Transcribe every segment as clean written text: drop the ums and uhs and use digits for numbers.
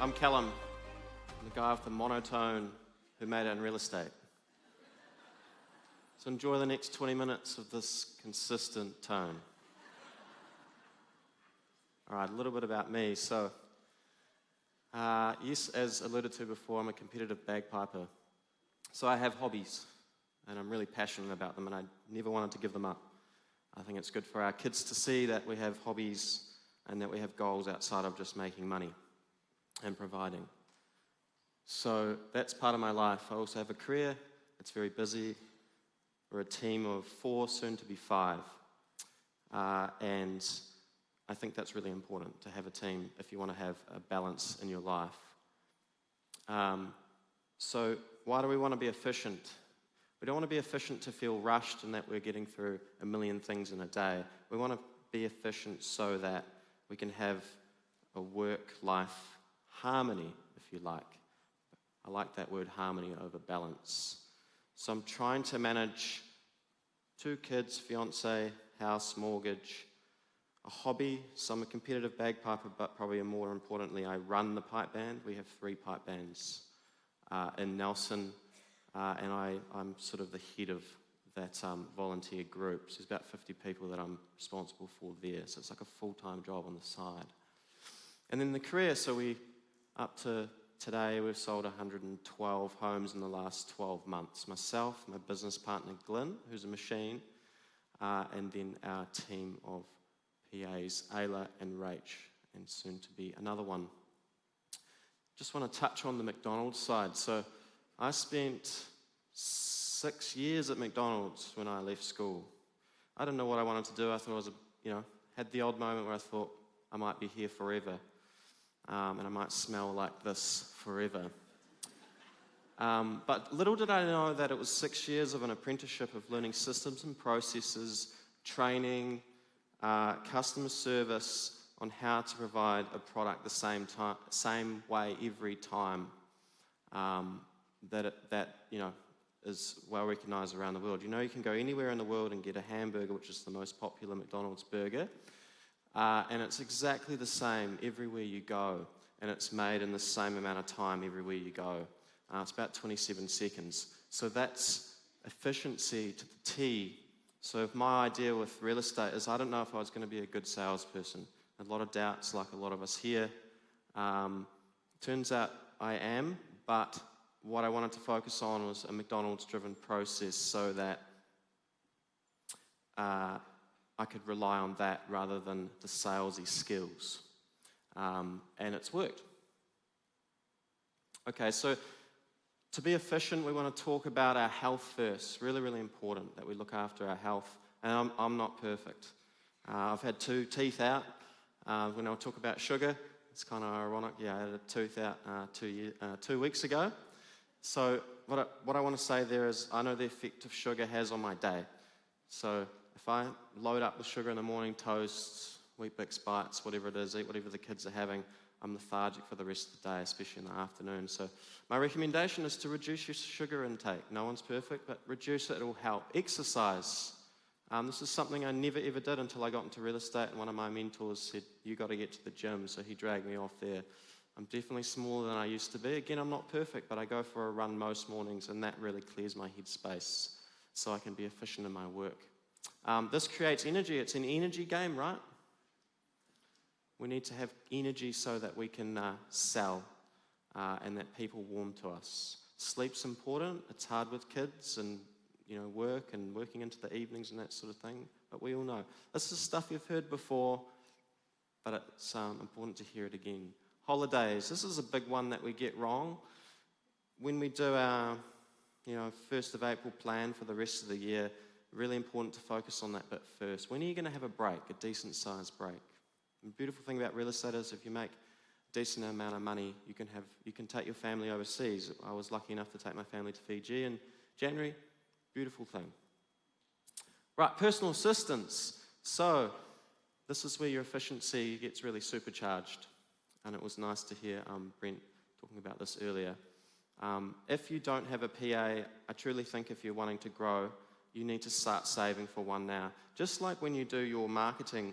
I'm Callum. I'm the guy with the monotone who made it in real estate. So enjoy the next 20 minutes of this consistent tone. All right, a little bit about me. So, yes, as alluded to before, I'm a competitive bagpiper. So I have hobbies, and I'm really passionate about them, and I never wanted to give them up. I think it's good for our kids to see that we have hobbies and that we have goals outside of just making money and providing. So that's part of my life. I also have a career. It's very busy. We're a team of 4, soon to be 5. And I think that's really important to have a team if you want to have a balance in your life. So why do we want to be efficient? We don't want to be efficient to feel rushed and that we're getting through a million things in a day. We want to be efficient so that we can have a work-life harmony, if you like. I like that word, harmony, over balance. So I'm trying to manage 2 kids, fiance, house, mortgage, a hobby. So I'm a competitive bagpiper, but probably more importantly, I run the pipe band. We have 3 pipe bands in Nelson, and I'm sort of the head of that volunteer group. So there's about 50 people that I'm responsible for there. So it's like a full-time job on the side. And then the career, so up to today, we've sold 112 homes in the last 12 months. Myself, my business partner, Glenn, who's a machine, and then our team of PAs, Ayla and Rach, and soon to be another one. Just want to touch on the McDonald's side. So I spent 6 years at McDonald's when I left school. I didn't know what I wanted to do. I thought I was, had the odd moment where I thought I might be here forever. And I might smell like this forever. But little did I know that it was 6 years of an apprenticeship of learning systems and processes, training, customer service on how to provide a product the same way every time. That is well recognized around the world. You can go anywhere in the world and get a hamburger, which is the most popular McDonald's burger. And it's exactly the same everywhere you go, and it's made in the same amount of time everywhere you go. It's about 27 seconds. So that's efficiency to the T. So if my idea with real estate is I don't know if I was going to be a good salesperson. A lot of doubts, like a lot of us here. Turns out I am, but what I wanted to focus on was a McDonald's-driven process so that I could rely on that rather than the salesy skills. And it's worked. Okay, so to be efficient, we want to talk about our health first. Really, really important that we look after our health. And I'm not perfect. I've had 2 teeth out. When I talk about sugar, it's kind of ironic. Yeah, I had a tooth out 2 weeks ago. So what I want to say there is I know the effect of sugar has on my day. So if I load up with sugar in the morning, toasts, Wheat Bix bites, whatever it is, eat whatever the kids are having, I'm lethargic for the rest of the day, especially in the afternoon. So my recommendation is to reduce your sugar intake. No one's perfect, but reduce it, it'll help. Exercise. This is something I never ever did until I got into real estate, and one of my mentors said, you got to get to the gym, so he dragged me off there. I'm definitely smaller than I used to be. Again, I'm not perfect, but I go for a run most mornings, and that really clears my head space so I can be efficient in my work. This creates energy. It's an energy game, right? We need to have energy so that we can sell and that people warm to us. Sleep's important. It's hard with kids and work and working into the evenings and that sort of thing. But we all know. This is stuff you've heard before, but it's important to hear it again. Holidays. This is a big one that we get wrong. When we do our 1st of April plan for the rest of the year, really important to focus on that bit first. When are you going to have a break, a decent sized break? The beautiful thing about real estate is if you make a decent amount of money, you can take your family overseas. I was lucky enough to take my family to Fiji in January. Beautiful thing. Right, personal assistance. So this is where your efficiency gets really supercharged. And it was nice to hear Brent talking about this earlier. If you don't have a PA, I truly think if you're wanting to grow, you need to start saving for one now. Just like when you do your marketing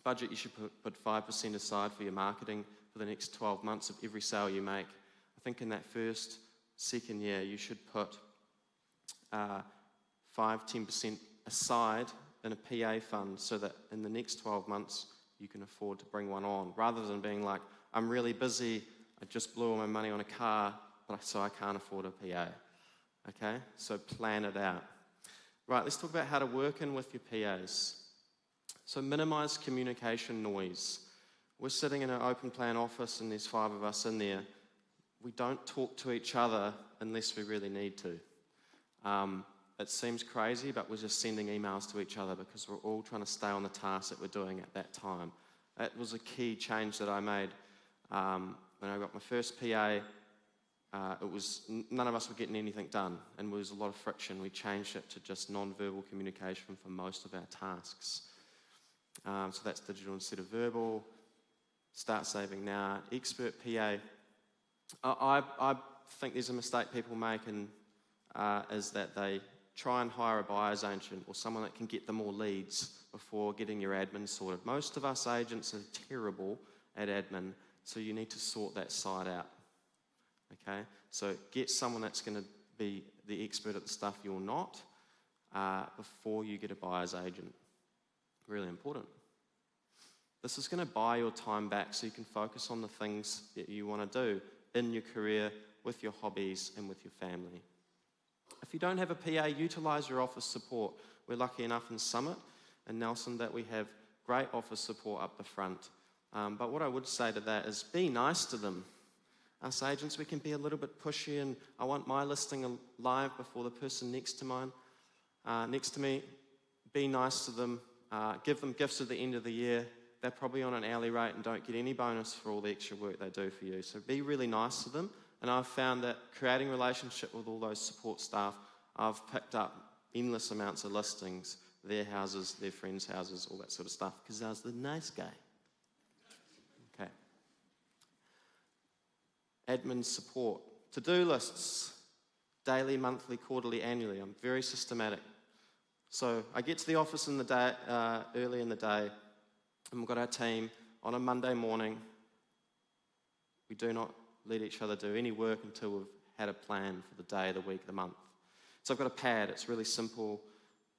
budget, you should put 5% aside for your marketing for for the next 12 months of every sale you make. I think in that first, second year, you should put 5-10% aside in a PA fund so that in the next 12 months you can afford to bring one on, rather than being like, I'm really busy, I just blew all my money on a car, so I can't afford a PA. Okay, so plan it out. Right, let's talk about how to work in with your PAs. So minimize communication noise. We're sitting in an open plan office and there's 5 of us in there. We don't talk to each other unless we really need to. It seems crazy, but we're just sending emails to each other because we're all trying to stay on the task that we're doing at that time. That was a key change that I made when I got my first PA. None of us were getting anything done, and there was a lot of friction. We changed it to just non-verbal communication for most of our tasks. So that's digital instead of verbal. Start saving now. Expert PA. I think there's a mistake people make, and is that they try and hire a buyer's agent or someone that can get them more leads before getting your admin sorted. Most of us agents are terrible at admin, so you need to sort that side out. Okay, so get someone that's going to be the expert at the stuff you're not before you get a buyer's agent. Really important. This is going to buy your time back so you can focus on the things that you want to do in your career, with your hobbies, and with your family. If you don't have a PA, utilise your office support. We're lucky enough in Summit and Nelson that we have great office support up the front. But what I would say to that is be nice to them. Us agents, we can be a little bit pushy, and I want my listing live before the person next to me. Be nice to them. Give them gifts at the end of the year. They're probably on an hourly rate and don't get any bonus for all the extra work they do for you. So be really nice to them. And I've found that creating a relationship with all those support staff, I've picked up endless amounts of listings, their houses, their friends' houses, all that sort of stuff, because I was the nice guy. Okay. Admin support. To-do lists. Daily, monthly, quarterly, annually. I'm very systematic. So I get to the office in the day, early in the day, and we've got our team on a Monday morning. We do not let each other do any work until we've had a plan for the day, the week, the month. So I've got a pad. It's really simple.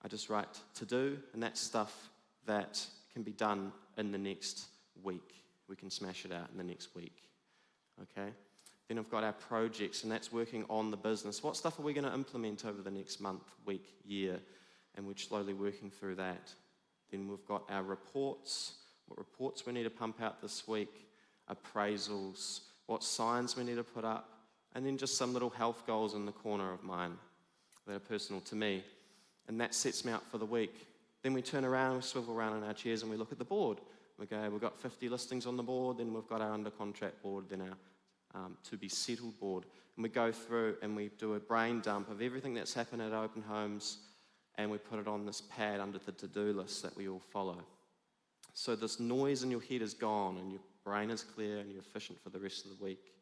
I just write to do, and that's stuff that can be done in the next week. We can smash it out in the next week. Okay? Then I've got our projects, and that's working on the business. What stuff are we going to implement over the next month, week, year? And we're slowly working through that. Then we've got our reports, what reports we need to pump out this week, appraisals, what signs we need to put up, and then just some little health goals in the corner of mine that are personal to me. And that sets me up for the week. Then we turn around, we swivel around in our chairs, and we look at the board. We go, we've got 50 listings on the board, then we've got our under contract board, then our to be settled board. And we go through and we do a brain dump of everything that's happened at open homes, and we put it on this pad under the to-do list that we all follow. So this noise in your head is gone, and your brain is clear, and you're efficient for the rest of the week.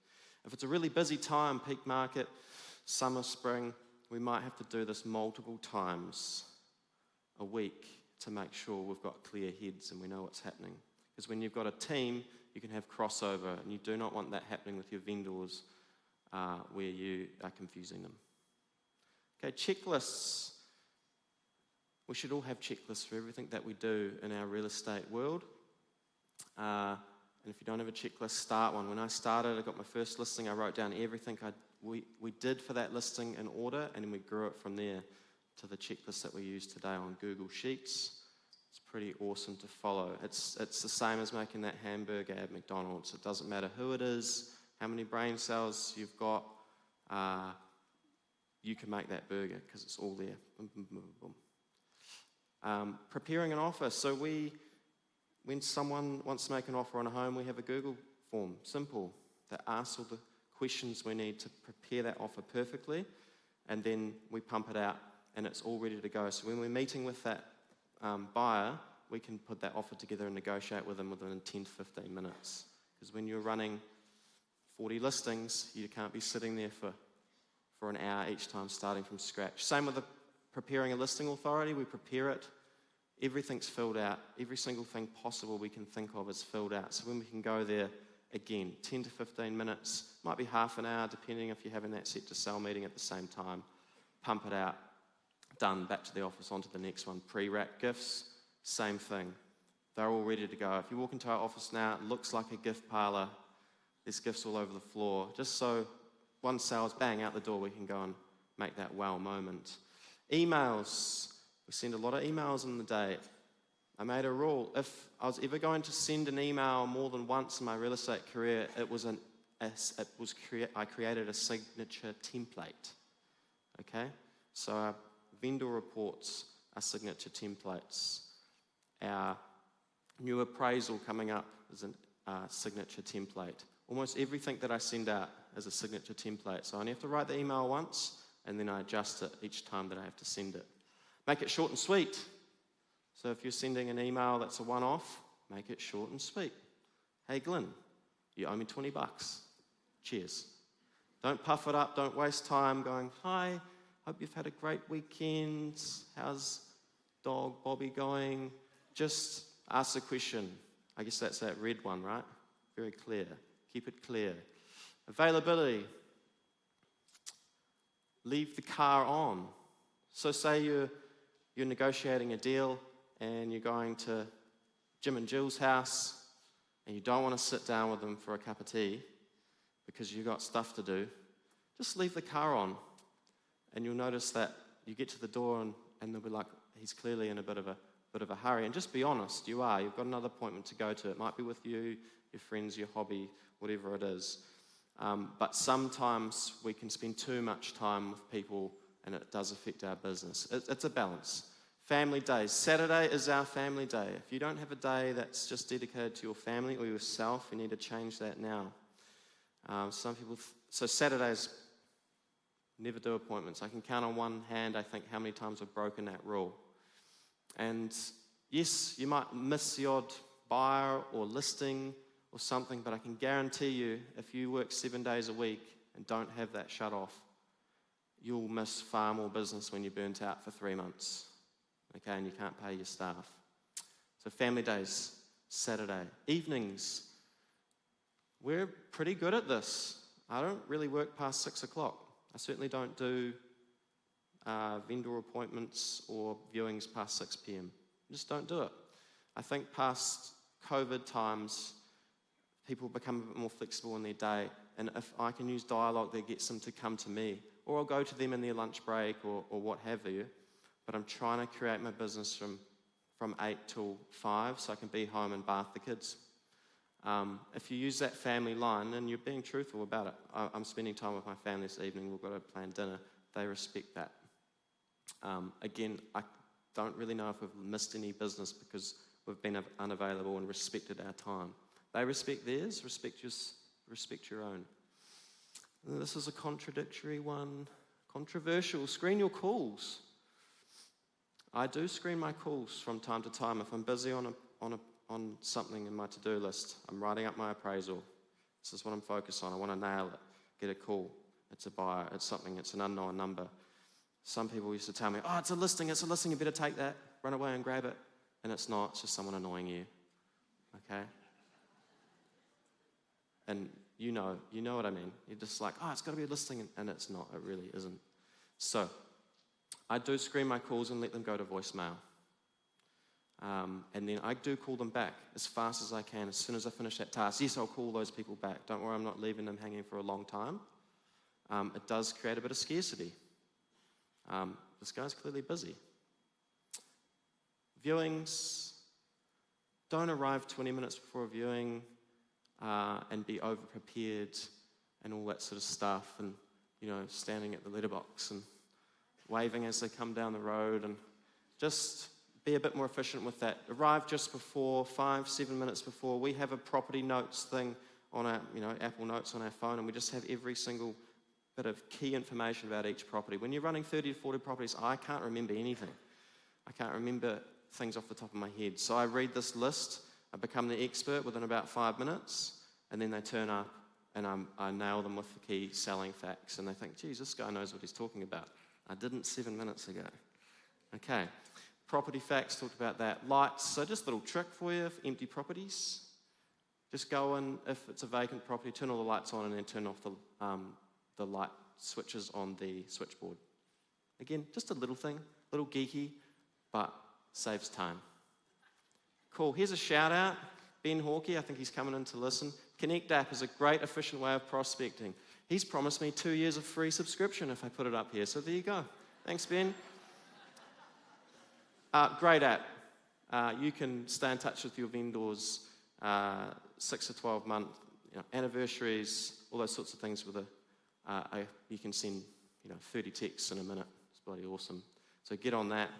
If it's a really busy time, peak market, summer, spring, we might have to do this multiple times a week to make sure we've got clear heads and we know what's happening. Because when you've got a team, you can have crossover, and you do not want that happening with your vendors where you are confusing them. Okay, checklists. We should all have checklists for everything that we do in our real estate world. And if you don't have a checklist, start one. When I started, I got my first listing, I wrote down everything we did for that listing in order, and then we grew it from there to the checklist that we use today on Google Sheets. It's pretty awesome to follow. It's the same as making that hamburger at McDonald's. It doesn't matter who it is, how many brain cells you've got, you can make that burger because it's all there. Boom, boom, boom, boom. Preparing an offer. So when someone wants to make an offer on a home, we have a Google form, simple, that asks all the questions we need to prepare that offer perfectly, and then we pump it out, and it's all ready to go. So when we're meeting with that buyer, we can put that offer together and negotiate with them within 10 to 15 minutes. Because when you're running 40 listings, you can't be sitting there for an hour each time starting from scratch. Same with preparing a listing authority. We prepare it. Everything's filled out. Every single thing possible we can think of is filled out. So when we can go there again, 10 to 15 minutes, might be half an hour, depending if you're having that set to sell meeting at the same time. Pump it out, done, back to the office, on to the next one. Pre-wrap gifts, same thing. They're all ready to go. If you walk into our office now, it looks like a gift parlor. There's gifts all over the floor. Just so one sale's bang out the door, we can go and make that wow moment. Emails. We send a lot of emails in the day. I made a rule. If I was ever going to send an email more than once in my real estate career, I created a signature template. Okay? So our vendor reports are signature templates. Our new appraisal coming up is a signature template. Almost everything that I send out is a signature template. So I only have to write the email once, and then I adjust it each time that I have to send it. Make it short and sweet. So if you're sending an email that's a one-off, make it short and sweet. Hey Glenn, you owe me $20. Cheers. Don't puff it up, don't waste time going, hi, hope you've had a great weekend. How's dog Bobby going? Just ask the question. I guess that's that red one, right? Very clear. Keep it clear. Availability. Leave the car on. So say you're negotiating a deal and you're going to Jim and Jill's house and you don't want to sit down with them for a cup of tea because you've got stuff to do. Just leave the car on and you'll notice that you get to the door and they'll be like, he's clearly in a bit of a hurry. And just be honest, you've got another appointment to go to. It might be with you, your friends, your hobby, whatever it is. But sometimes we can spend too much time with people and it does affect our business. It's a balance. Family days. Saturday is our family day. If you don't have a day that's just dedicated to your family or yourself, you need to change that now. So Saturdays, never do appointments. I can count on one hand, I think, how many times I've broken that rule. And yes, you might miss the odd buyer or listing or something, but I can guarantee you, if you work 7 days a week and don't have that shut off, you'll miss far more business when you're burnt out for 3 months, okay, and you can't pay your staff. So family days, Saturday. Evenings, we're pretty good at this. I don't really work past 6 o'clock. I certainly don't do vendor appointments or viewings past 6 p.m. Just don't do it. I think past COVID times, people become a bit more flexible in their day, and if I can use dialogue that gets them to come to me, or I'll go to them in their lunch break or what have you, but I'm trying to create my business from 8 till 5 so I can be home and bath the kids. If you use that family line and you're being truthful about it, I'm spending time with my family this evening, we've got to plan dinner, they respect that. Again, I don't really know if we've missed any business because we've been unavailable and respected our time. They respect theirs, respect your own. And this is a contradictory one. Controversial. Screen your calls. I do screen my calls from time to time. If I'm busy on something in my to-do list, I'm writing up my appraisal. This is what I'm focused on. I want to nail it. Get a call. It's a buyer. It's something. It's an unknown number. Some people used to tell me, oh, it's a listing. You better take that. Run away and grab it. And it's not. It's just someone annoying you. Okay? And you know what I mean. You're just like, oh, it's got to be a listing, and it's not. It really isn't. So I do screen my calls and let them go to voicemail. And then I do call them back as fast as I can, as soon as I finish that task. Yes, I'll call those people back. Don't worry, I'm not leaving them hanging for a long time. It does create a bit of scarcity. This guy's clearly busy. Viewings. Don't arrive 20 minutes before a viewing and be over-prepared and all that sort of stuff, and standing at the letterbox and waving as they come down the road, and just be a bit more efficient with that. Arrive just before, 5-7 minutes before. We have a property notes thing on our, Apple Notes on our phone, and we just have every single bit of key information about each property. When you're running 30 to 40 properties, I can't remember anything. I can't remember things off the top of my head. So I read this list, I become the expert within about 5 minutes, and then they turn up, and I nail them with the key selling facts, and they think, geez, this guy knows what he's talking about. I didn't 7 minutes ago. Okay, property facts, talked about that. Lights, so just a little trick for you for empty properties. Just go in, if it's a vacant property, turn all the lights on and then turn off the light switches on the switchboard. Again, just a little thing, a little geeky, but saves time. Cool, here's a shout out. Ben Hawkey, I think he's coming in to listen. Connect app is a great, efficient way of prospecting. He's promised me 2 years of free subscription if I put it up here, so there you go. Thanks, Ben. Great app. You can stay in touch with your vendors, 6 to 12 month anniversaries, all those sorts of things with you can send 30 texts in a minute. It's bloody awesome. So get on that.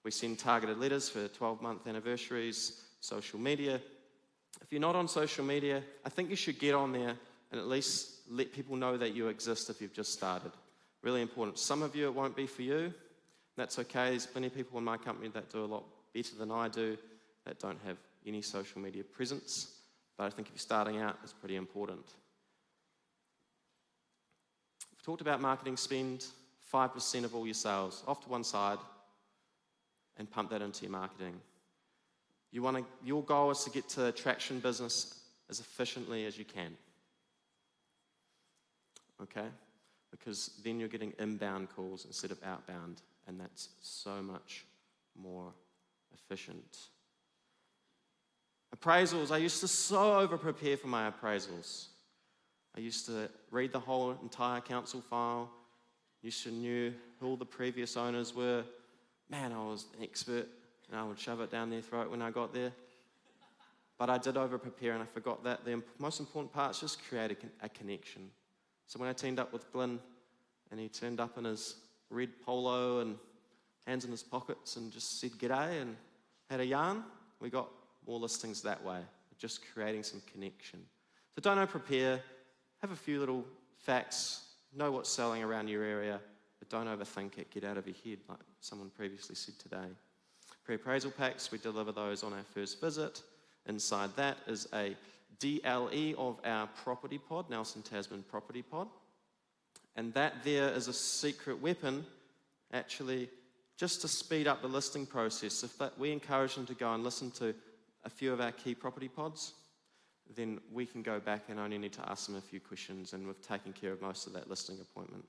We send targeted letters for 12-month anniversaries, social media. If you're not on social media, I think you should get on there and at least let people know that you exist if you've just started. Really important. Some of you, it won't be for you. That's okay. There's plenty of people in my company that do a lot better than I do, that don't have any social media presence. But I think if you're starting out, it's pretty important. We've talked about marketing spend, 5% of all your sales, off to one side, and pump that into your marketing. Your goal is to get to attraction business as efficiently as you can. Okay? Because then you're getting inbound calls instead of outbound, and that's so much more efficient. Appraisals. I used to so over-prepare for my appraisals. I used to read the whole entire council file. Used to know who all the previous owners were. Man, I was an expert, and I would shove it down their throat when I got there. But I did over-prepare, and I forgot that the most important part is just create a connection. So when I teamed up with Glenn, and he turned up in his red polo and hands in his pockets and just said g'day and had a yarn, we got more listings that way, just creating some connection. So don't over-prepare, have a few little facts, know what's selling around your area, but don't overthink it, get out of your head, like someone previously said today. Pre-appraisal packs, we deliver those on our first visit. Inside that is a DLE of our property pod, Nelson Tasman property pod. And that there is a secret weapon, actually, just to speed up the listing process. We encourage them to go and listen to a few of our key property pods, then we can go back and only need to ask them a few questions, and we've taken care of most of that listing appointment.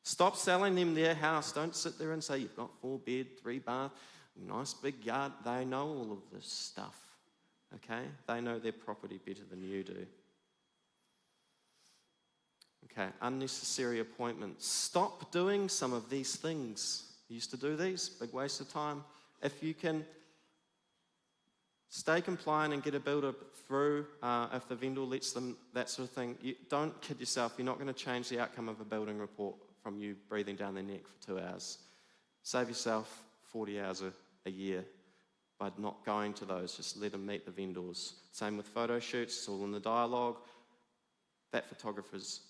Stop selling them their house. Don't sit there and say you've got 4 bed, 3 bath, nice big yard. They know all of this stuff, okay? They know their property better than you do. Okay, unnecessary appointments. Stop doing some of these things. You used to do these, big waste of time. If you can stay compliant and get a builder through, if the vendor lets them, that sort of thing, don't kid yourself. You're not going to change the outcome of a building report from you breathing down their neck for 2 hours. Save yourself 40 hours a year by not going to those. Just let them meet the vendors. Same with photo shoots. It's all in the dialogue. That photographer's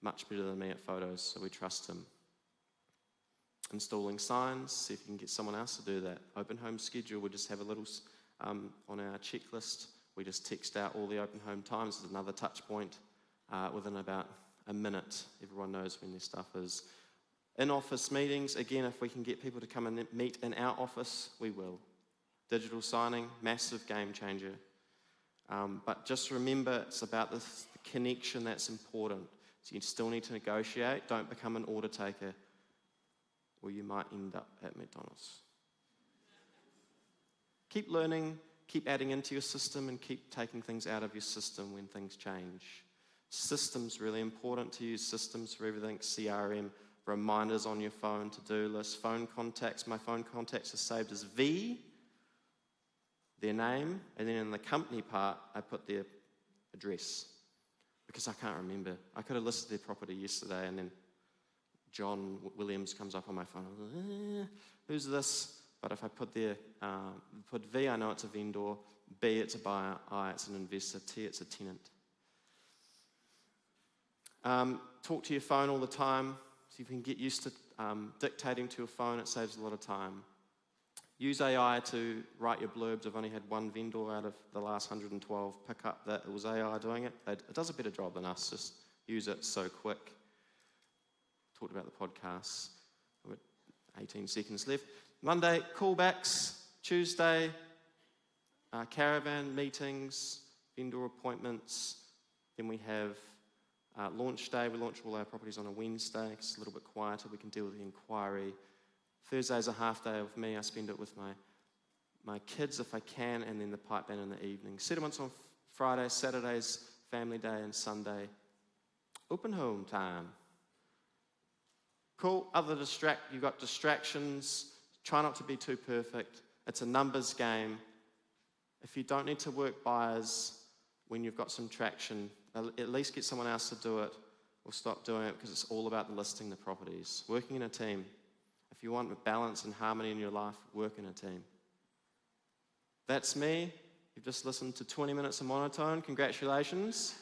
much better than me at photos, so we trust him. Installing signs, see if you can get someone else to do that. Open home schedule, we just have a little, on our checklist, we just text out all the open home times. There's another touch point within about a minute. Everyone knows when their stuff is. In-office meetings, again, if we can get people to come and meet in our office, we will. Digital signing, massive game changer. But just remember, it's about the connection that's important. So you still need to negotiate. Don't become an order taker, or you might end up at McDonald's. Keep learning, keep adding into your system, and keep taking things out of your system when things change. Systems, really important to use systems for everything. CRM, reminders on your phone, to-do list, phone contacts. My phone contacts are saved as V, their name, and then in the company part, I put their address, because I can't remember. I could have listed their property yesterday, and then John Williams comes up on my phone. Who's this? But if I put V, I know it's a vendor. B, it's a buyer. I, it's an investor. T, it's a tenant. Talk to your phone all the time. So you can get used to dictating to your phone. It saves a lot of time. Use AI to write your blurbs. I've only had one vendor out of the last 112 pick up that it was AI doing it. It does a better job than us. Just use it so quick. Talked about the podcasts. I've got 18 seconds left. Monday, callbacks. Tuesday, caravan meetings. vendor appointments. Then we have launch day. We launch all our properties on a Wednesday. It's a little bit quieter. We can deal with the inquiry. Thursday's a half day of me. I spend it with my kids if I can, and then the pipe band in the evening. Settlements on Friday, Saturdays, family day, and Sunday. Open home time. Cool. You've got distractions. Try not to be too perfect. It's a numbers game. If you don't need to work buyers when you've got some traction, at least get someone else to do it, or stop doing it, because it's all about listing the properties. Working in a team. If you want balance and harmony in your life, work in a team. That's me. You've just listened to 20 minutes of monotone. Congratulations.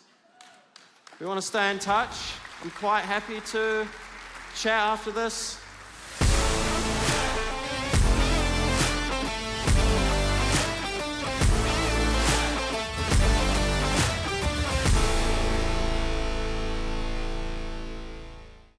We want to stay in touch. I'm quite happy to chat after this.